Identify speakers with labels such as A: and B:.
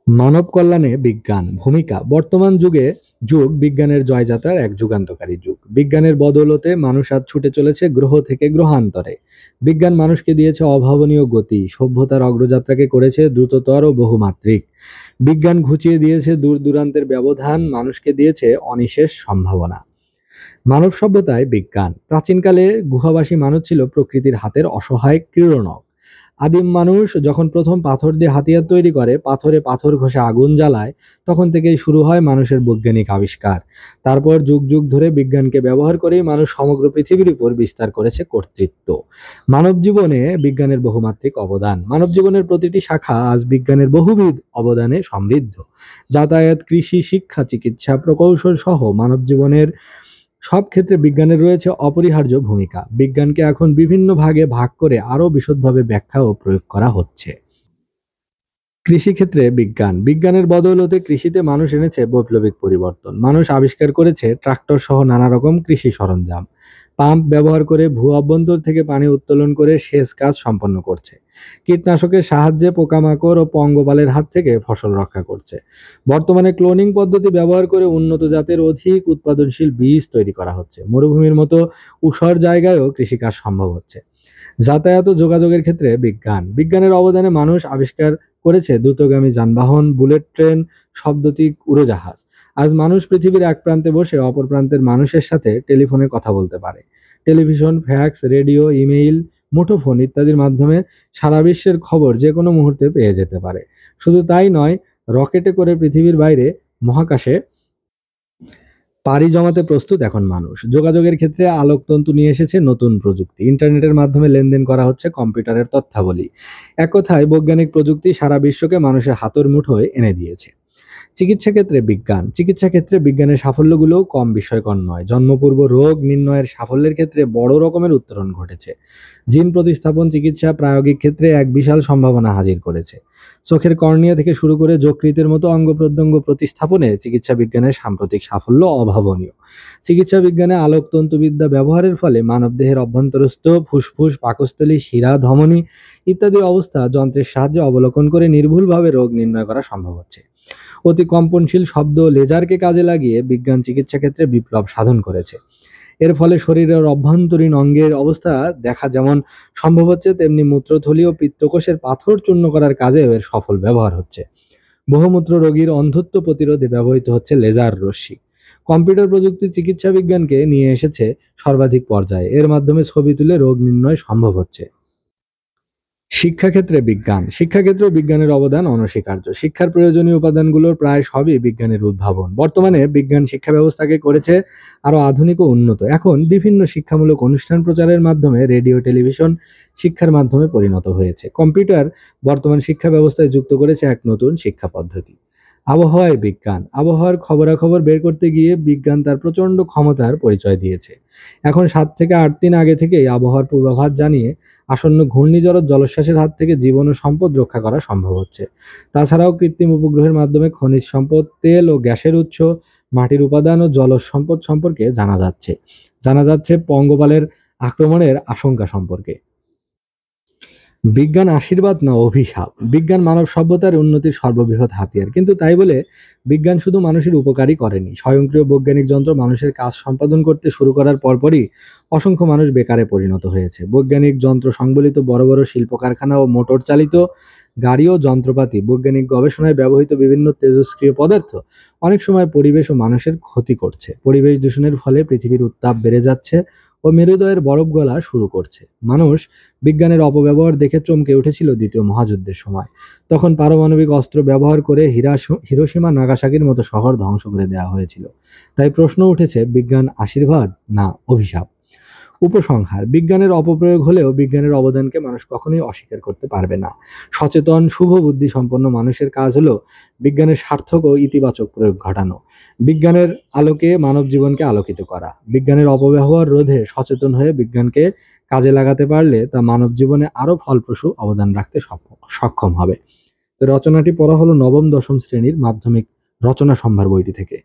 A: মানব কল্যাণে বিজ্ঞান ভূমিকা বর্তমান যুগ বিজ্ঞানের জয়যাত্রার এক যুগান্তকারী যুগ। বিজ্ঞানের বদৌলতে মানুষ আজ ছুটে চলেছে গ্রহ থেকে গ্রহান্তরে। বিজ্ঞান মানুষকে দিয়েছে অভাবনীয় গতি, সভ্যতার অগ্রযাত্রাকে করেছে দ্রুততর ও বহুমাত্রিক। বিজ্ঞান ঘুচিয়ে দিয়েছে দূর দূরান্তের ব্যবধান, মানুষকে দিয়েছে অনিশেষ সম্ভাবনা। মানব সভ্যতায় বিজ্ঞান প্রাচীনকালে গুহাবাসী মানুষ ছিল প্রকৃতির হাতের অসহায় ক্রীড়নক। আদিম মানুষ যখন প্রথম পাথর দিয়ে হাতিয়ার তৈরি করে, পাথরে পাথর ঘষে আগুন জ্বালায়, তখন থেকেই শুরু হয় মানুষের বৈজ্ঞানিক আবিষ্কার। তারপর যুগ যুগ ধরে বিজ্ঞানকে ব্যবহার করেই মানুষ সমগ্র পৃথিবীর উপর বিস্তার করেছে কর্তৃত্ব। মানব জীবনে বিজ্ঞানের বহুমাত্রিক অবদান, মানব জীবনের প্রতিটি শাখা আজ বিজ্ঞানের বহুবিধ অবদানে সমৃদ্ধ। যাতায়াত, কৃষি, শিক্ষা, চিকিৎসা, প্রকৌশল সহ মানব জীবনের সব ক্ষেত্রে বিজ্ঞানের রয়েছে অপরিহার্য ভূমিকা। বিজ্ঞানকে এখন বিভিন্ন ভাগে ভাগ করে আরো বিশদভাবে ব্যাখ্যা ও প্রয়োগ করা হচ্ছে। কৃষিক্ষেত্রে বিজ্ঞানের বদৌলতে কৃষিতে মানুষ এনেছে বৈপ্লবিক পরিবর্তন। মানুষ আবিষ্কার করেছে ট্রাক্টর সহ নানা রকম কৃষি সরঞ্জাম। পাম্প ব্যবহার করে ভূ অভ্যন্তর থেকে পানি উত্তোলন করে সেচ কাজ সম্পন্ন করছে। কীটনাশকের সাহায্যে পোকামাকড় ও পঙ্গপালের হাত থেকে ফসল রক্ষা করছে। বর্তমানে ক্লোনিং পদ্ধতি ব্যবহার করে উন্নত জাতের অধিক উৎপাদনশীল বীজ তৈরি করা হচ্ছে। মরুভূমির মতো ঊষর জায়গায়ও কৃষিকাজ সম্ভব হচ্ছে। যাতায়াত ও যোগাযোগের ক্ষেত্রে বিজ্ঞানের অবদানে মানুষ আবিষ্কার করেছে দ্রুতগামী যানবাহন, বুলেট ট্রেন, শব্দতিক উড়োজাহাজ। আজ মানুষ পৃথিবীর এক প্রান্তে বসে অপর প্রান্তের মানুষের সাথে টেলিফোনে কথা বলতে পারে। টেলিভিশন, ফ্যাক্স, রেডিও, ইমেইল, মুঠোফোন ইত্যাদির মাধ্যমে সারা বিশ্বের খবর যে কোনো মুহূর্তে পেয়ে যেতে পারে। শুধু তাই নয়, রকেটে করে পৃথিবীর বাইরে মহাকাশে পাড়ি জমাতে প্রস্তুত এখন মানুষ। যোগাযোগের ক্ষেত্রে আলোকতন্তু নিয়ে এসেছে নতুন প্রযুক্তি। ইন্টারনেটের মাধ্যমে লেনদেন করা হচ্ছে কম্পিউটারের তথ্যাবলি। এক কথায় বৈজ্ঞানিক প্রযুক্তি সারা বিশ্বকে মানুষের হাতের মুঠোয় এনে দিয়েছে। চিকিৎসা ক্ষেত্রে বিজ্ঞানের সাফল্যগুলোও কম বিস্ময়কর নয়। জন্মপূর্ব রোগ নির্ণয়ের সাফল্যের ক্ষেত্রে বড় রকমের উত্তরণ ঘটেছে। জিন প্রতিস্থাপন চিকিৎসা প্রায়োগিক ক্ষেত্রে এক বিশাল সম্ভাবনা হাজির করেছে। চোখের কর্নিয়া থেকে শুরু করে যকৃতের মতো অঙ্গ প্রত্যঙ্গ প্রতিস্থাপনে চিকিৎসা বিজ্ঞানের সাম্প্রতিক সাফল্য অভাবনীয়। চিকিৎসা বিজ্ঞানে আলোকতন্তুবিদ্যা ব্যবহারের ফলে মানবদেহের অভ্যন্তরস্থ ফুসফুস, পাকস্থলী, শিরা, ধমনী ইত্যাদি অবস্থা যন্ত্রের সাহায্যে অবলোকন করে নির্ভুলভাবে রোগ নির্ণয় করা সম্ভব হচ্ছে। অতি কম্পনশীল শব্দ লেজারকে কাজে লাগিয়ে বিজ্ঞান চিকিৎসা ক্ষেত্রে বিপ্লব সাধন করেছে। এর ফলে শরীরের অভ্যন্তরীণ অঙ্গের অবস্থা দেখা যেমন সম্ভব হচ্ছে, তেমনি মূত্রথলি ও পিত্তকোষের পাথর চূর্ণ করার কাজে এর সফল ব্যবহার হচ্ছে। বহুমূত্র রোগীর অন্ধত্ব প্রতিরোধে ব্যবহৃত হচ্ছে লেজার রশ্মি। কম্পিউটার প্রযুক্তি চিকিৎসা বিজ্ঞানকে নিয়ে এসেছে সর্বাধিক পর্যায়ে। এর মাধ্যমে ছবি তুলে রোগ নির্ণয় সম্ভব হচ্ছে। শিক্ষাক্ষেত্রেও বিজ্ঞানের অবদান অনস্বীকার্য। শিক্ষার প্রয়োজনীয় উপাদানগুলোর প্রায় সবই বিজ্ঞানের উদ্ভাবন। বর্তমানে বিজ্ঞান শিক্ষা ব্যবস্থাকে করেছে আরো আধুনিক ও উন্নত। এখন বিভিন্ন শিক্ষামূলক অনুষ্ঠান প্রচারের মাধ্যমে রেডিও, টেলিভিশন শিক্ষার মাধ্যমে পরিণত হয়েছে। কম্পিউটার বর্তমান শিক্ষা ব্যবস্থায় যুক্ত করেছে এক নতুন শিক্ষা পদ্ধতি। আবহাওয়ার খবরাখবর বের করতে গিয়ে বিজ্ঞান তার প্রচন্ড ক্ষমতার পরিচয় দিয়েছে। এখন 7 থেকে 8 দিন আগে থেকেই আবহাওয়ার পূর্বাভাস জানিয়ে আসন্ন ঘূর্ণিঝড় ও জলোচ্ছ্বাসের হাত থেকে জীবন ও সম্পদ রক্ষা করা সম্ভব হচ্ছে। তাছাড়াও কৃত্রিম উপগ্রহের মাধ্যমে খনিজ সম্পদ, তেল ও গ্যাসের উৎস, মাটির উপাদান ও জলজ সম্পদ সম্পর্কে জানা যাচ্ছে পঙ্গপালের আক্রমণের আশঙ্কা সম্পর্কে। বিজ্ঞান আশীর্বাদ না অভিশাপ? বিজ্ঞান মানব সভ্যতার উন্নতির সর্ববৃহৎ হাতিয়ার। কিন্তু তাই বলে বিজ্ঞান শুধু মানুষের উপকারই করেনি। স্বয়ংক্রিয় বৈজ্ঞানিক যন্ত্র মানুষের কাজ সম্পাদন করতে শুরু করার পরপরই অসংখ্য মানুষ বেকারে পরিণত হয়েছে। বৈজ্ঞানিক যন্ত্র সংবলিত বড় বড় শিল্প কারখানা ও মোটর চালিত গাড়ি ও যন্ত্রপাতি, বৈজ্ঞানিক গবেষণায় ব্যবহৃত বিভিন্ন তেজস্ক্রিয় পদার্থ অনেক সময় পরিবেশ ও মানুষের ক্ষতি করছে। পরিবেশ দূষণের ফলে পৃথিবীর উত্তাপ বেড়ে যাচ্ছে ও মেরুদয়ের বরফ গলা শুরু করছে। মানুষ বিজ্ঞানের অপব্যবহার দেখে চমকে উঠেছিল দ্বিতীয় মহাযুদ্ধের সময়। তখন পারমাণবিক অস্ত্র ব্যবহার করে হিরোশিমা, নাগাসাকির মতো শহর ধ্বংস করে দেওয়া হয়েছিল। তাই প্রশ্ন উঠেছে, বিজ্ঞান আশীর্বাদ না অভিশাপ? উপসংহার: বিজ্ঞানের অপপ্রয়োগ হলেও বিজ্ঞানের অবদানকে মানুষ কখনোই অস্বীকার করতে পারবে না। সচেতন, শুভ বুদ্ধি সম্পন্ন মানুষের কাজ হলো বিজ্ঞানের সার্থক ও ইতিবাচক প্রয়োগ ঘটানো। বিজ্ঞানের আলোকে মানব জীবনকে আলোকিত করা। বিজ্ঞানের অপব্যবহার রোধে সচেতন হয়ে বিজ্ঞানকে কাজে লাগাতে পারলে তা মানব জীবনে আরো ফলপ্রসূ অবদান রাখতে সক্ষম হবে। তো রচনাটি পড়া হলো নবম দশম শ্রেণীর মাধ্যমিক রচনা সম্ভার বইটি থেকে।